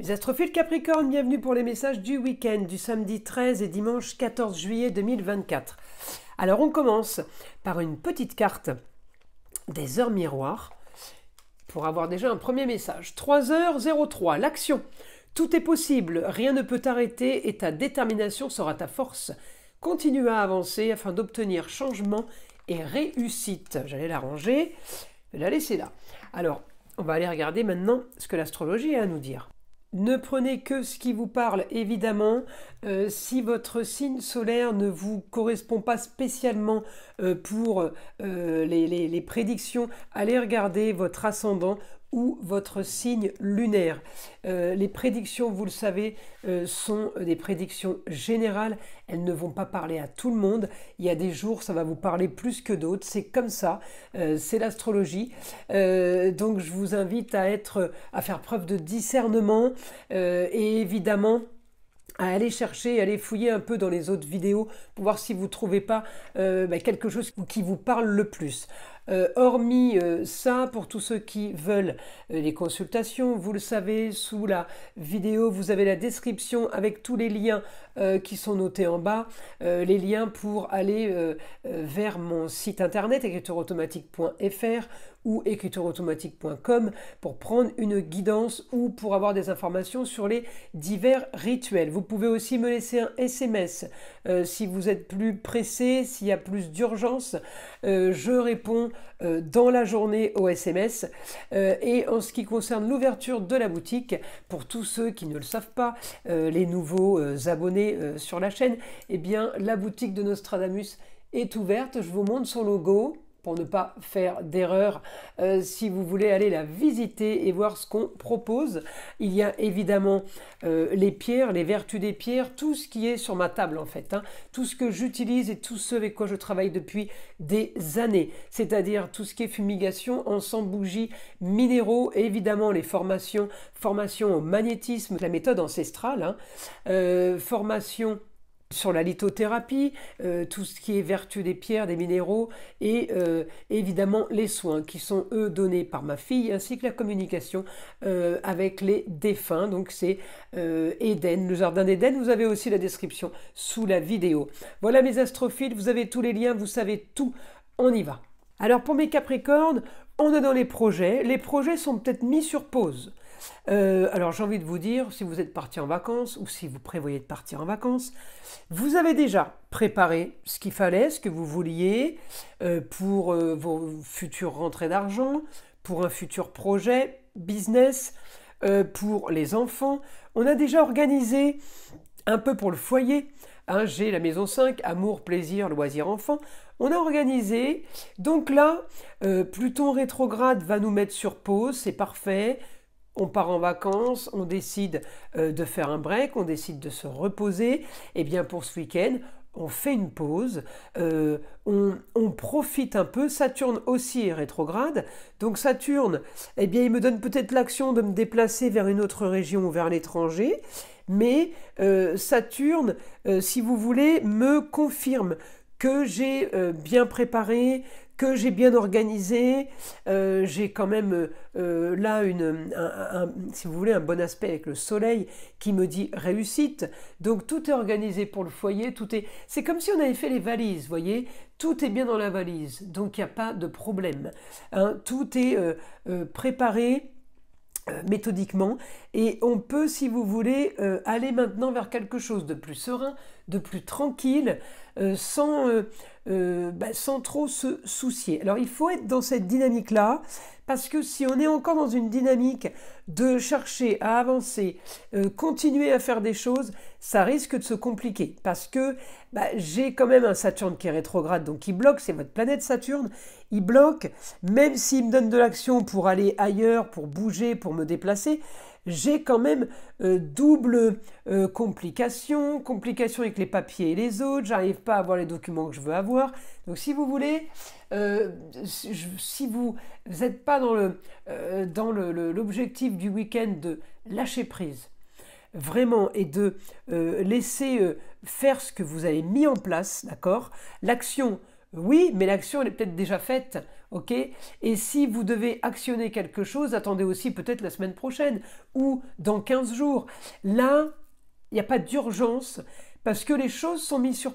Les astrophiles Capricorne, bienvenue pour les messages du week-end du samedi 13 et dimanche 14 juillet 2024. Alors on commence par une petite carte des heures miroirs pour avoir déjà un premier message. 3h03, l'action. Tout est possible, rien ne peut t'arrêter et ta détermination sera ta force. Continue à avancer afin d'obtenir changement et réussite. J'allais la ranger, je vais la laisser là. Alors, on va aller regarder maintenant ce que l'astrologie a à nous dire. Ne prenez que ce qui vous parle, évidemment. Si votre signe solaire ne vous correspond pas spécialement pour les prédictions, allez regarder votre ascendant ou votre signe lunaire. Les prédictions, vous le savez, sont des prédictions générales. Elles ne vont pas parler à tout le monde. Il y a des jours, ça va vous parler plus que d'autres. C'est comme ça. C'est l'astrologie. Donc, je vous invite à faire preuve de discernement et évidemment à aller chercher, à aller fouiller un peu dans les autres vidéos pour voir si vous ne trouvez pas quelque chose qui vous parle le plus. Hormis ça, pour tous ceux qui veulent les consultations, vous le savez, sous la vidéo, vous avez la description avec tous les liens qui sont notés en bas, les liens pour aller vers mon site internet écritureautomatique.fr ou écritureautomatique.com pour prendre une guidance ou pour avoir des informations sur les divers rituels. Vous pouvez aussi me laisser un SMS si vous êtes plus pressé, s'il y a plus d'urgence. Je réponds dans la journée au SMS. Et en ce qui concerne l'ouverture de la boutique, pour tous ceux qui ne le savent pas, les nouveaux abonnés sur la chaîne, eh bien la boutique de Nostradamus est ouverte. Je vous montre son logo pour ne pas faire d'erreur si vous voulez aller la visiter et voir ce qu'on propose. Il y a évidemment les pierres, les vertus des pierres, tout ce qui est sur ma table en fait, tout ce que j'utilise et tout ce avec quoi je travaille depuis des années, c'est-à-dire tout ce qui est fumigation, encens, bougies, minéraux, et évidemment les formations au magnétisme, la méthode ancestrale, formation sur la lithothérapie, tout ce qui est vertu des pierres, des minéraux et évidemment les soins qui sont eux donnés par ma fille ainsi que la communication avec les défunts. Donc c'est Éden, le jardin d'Éden. Vous avez aussi la description sous la vidéo. Voilà mes astrophiles, vous avez tous les liens, vous savez tout, on y va. Alors pour mes Capricornes, on est dans les projets sont peut-être mis sur pause. Alors j'ai envie de vous dire, si vous êtes parti en vacances ou si vous prévoyez de partir en vacances, vous avez déjà préparé ce qu'il fallait, ce que vous vouliez pour vos futures rentrées d'argent, pour un futur projet, business, pour les enfants. On a déjà organisé un peu pour le foyer. J'ai la maison 5, amour, plaisir, loisir, enfant. On a organisé. Donc là, Pluton rétrograde va nous mettre sur pause, c'est parfait. On part en vacances, on décide de faire un break, on décide de se reposer. Et bien pour ce week-end, on fait une pause, on profite un peu. Saturne aussi est rétrograde. Donc Saturne, eh bien, il me donne peut-être l'action de me déplacer vers une autre région ou vers l'étranger. Mais Saturne, si vous voulez, me confirme que j'ai bien préparé, que j'ai bien organisé, j'ai quand même là si vous voulez, un bon aspect avec le soleil qui me dit réussite. Donc tout est organisé pour le foyer, c'est comme si on avait fait les valises, voyez, tout est bien dans la valise, donc il n'y a pas de problème. Tout est préparé méthodiquement et on peut, si vous voulez, aller maintenant vers quelque chose de plus serein, de plus tranquille, sans trop se soucier. Alors il faut être dans cette dynamique-là, parce que si on est encore dans une dynamique de chercher à avancer, continuer à faire des choses, ça risque de se compliquer, parce que j'ai quand même un Saturne qui est rétrograde, donc il bloque, c'est votre planète Saturne, il bloque, même s'il me donne de l'action pour aller ailleurs, pour bouger, pour me déplacer, j'ai quand même double complication avec les papiers et les autres, j'arrive pas à avoir les documents que je veux avoir. Donc si vous voulez, si vous n'êtes pas dans l'objectif du week-end de lâcher prise, vraiment, et de laisser faire ce que vous avez mis en place, d'accord? L'action, oui, mais l'action elle est peut-être déjà faite, ok? Et si vous devez actionner quelque chose, attendez aussi peut-être la semaine prochaine ou dans 15 jours. Là, il n'y a pas d'urgence parce que les choses sont mises sur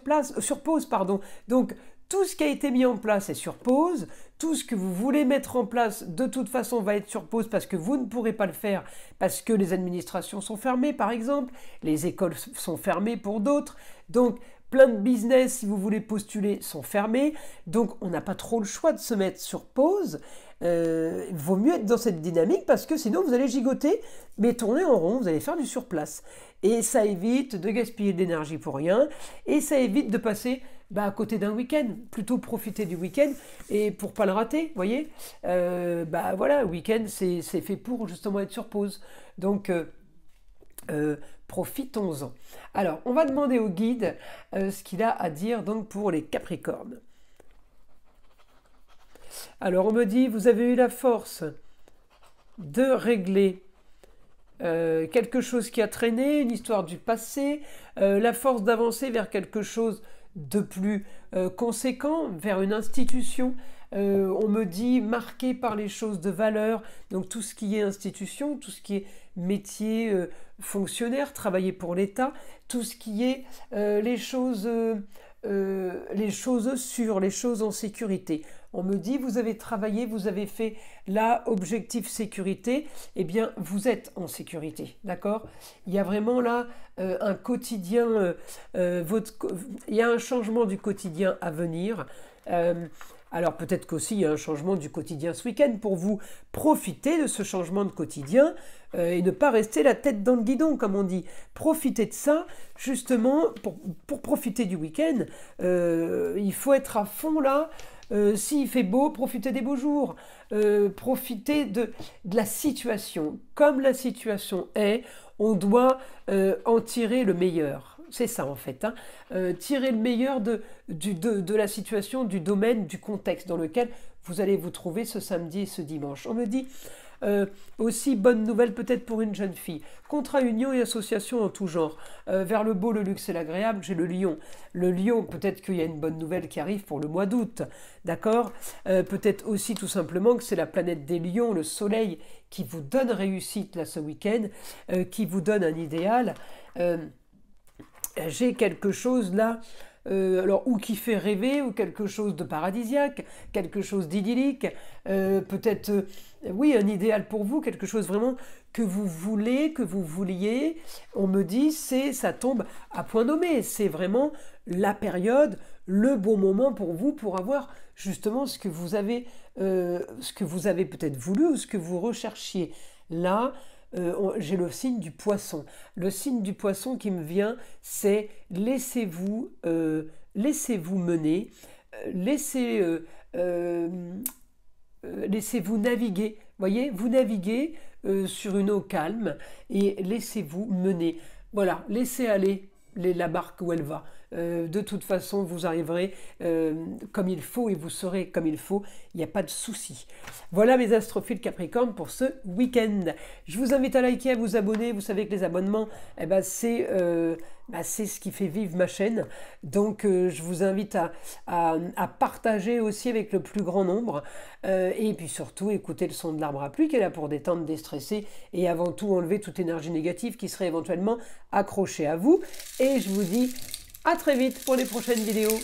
pause, pardon. Donc, tout ce qui a été mis en place est sur pause. Tout ce que vous voulez mettre en place, de toute façon, va être sur pause parce que vous ne pourrez pas le faire parce que les administrations sont fermées, par exemple. Les écoles sont fermées pour d'autres. Donc, plein de business, si vous voulez postuler, sont fermés. Donc, on n'a pas trop le choix de se mettre sur pause. Il vaut mieux être dans cette dynamique parce que sinon, vous allez gigoter, mais tourner en rond, vous allez faire du surplace. Et ça évite de gaspiller de l'énergie pour rien. Et ça évite de passer à côté d'un week-end. Plutôt profiter du week-end et pour pas le rater, voyez. Voilà, le week-end, c'est fait pour justement être sur pause. Donc, profitons-en. Alors, on va demander au guide ce qu'il a à dire donc pour les Capricornes. Alors, on me dit, vous avez eu la force de régler quelque chose qui a traîné, une histoire du passé, la force d'avancer vers quelque chose de plus conséquent, vers une institution. On me dit marqué par les choses de valeur, donc tout ce qui est institution, tout ce qui est métier fonctionnaire, travailler pour l'État, tout ce qui est les choses sûres, les choses en sécurité. On me dit, vous avez travaillé, vous avez fait là, objectif sécurité, eh bien, vous êtes en sécurité, d'accord? Il y a vraiment là un quotidien, il y a un changement du quotidien à venir. Alors peut-être qu'aussi il y a un changement du quotidien ce week-end pour vous profiter de ce changement de quotidien et ne pas rester la tête dans le guidon, comme on dit. Profitez de ça, justement, pour profiter du week-end, il faut être à fond là. S'il fait beau, profitez des beaux jours, profitez de la situation. Comme la situation est, on doit en tirer le meilleur. C'est ça en fait, hein. Tirer le meilleur de la situation, du domaine, du contexte dans lequel vous allez vous trouver ce samedi et ce dimanche. On me dit aussi, bonne nouvelle peut-être pour une jeune fille. Contrat, union et association en tout genre. Vers le beau, le luxe et l'agréable, j'ai le lion. Le lion, peut-être qu'il y a une bonne nouvelle qui arrive pour le mois d'août. D'accord? Peut-être aussi tout simplement que c'est la planète des lions, le soleil, qui vous donne réussite là ce week-end, qui vous donne un idéal. J'ai quelque chose là, alors ou qui fait rêver, ou quelque chose de paradisiaque, quelque chose d'idyllique, peut-être, oui, un idéal pour vous, quelque chose vraiment que vous voulez, que vous vouliez. On me dit, ça tombe à point nommé, c'est vraiment la période, le bon moment pour vous, pour avoir justement ce que vous avez peut-être voulu, ou ce que vous recherchiez. Là, j'ai le signe du poisson. Le signe du poisson qui me vient, c'est laissez-vous mener, laissez-vous naviguer. Voyez, vous naviguez sur une eau calme et laissez-vous mener. Voilà, laissez aller la barque où elle va. De toute façon, vous arriverez comme il faut et vous serez comme il faut. Il n'y a pas de souci. Voilà mes astrophiles Capricorne pour ce week-end. Je vous invite à liker, à vous abonner. Vous savez que les abonnements, c'est ce qui fait vivre ma chaîne. Donc, je vous invite à partager aussi avec le plus grand nombre. Et puis surtout, écouter le son de l'arbre à pluie qui est là pour détendre, déstresser et avant tout enlever toute énergie négative qui serait éventuellement accrochée à vous. Et je vous dis à très vite pour les prochaines vidéos.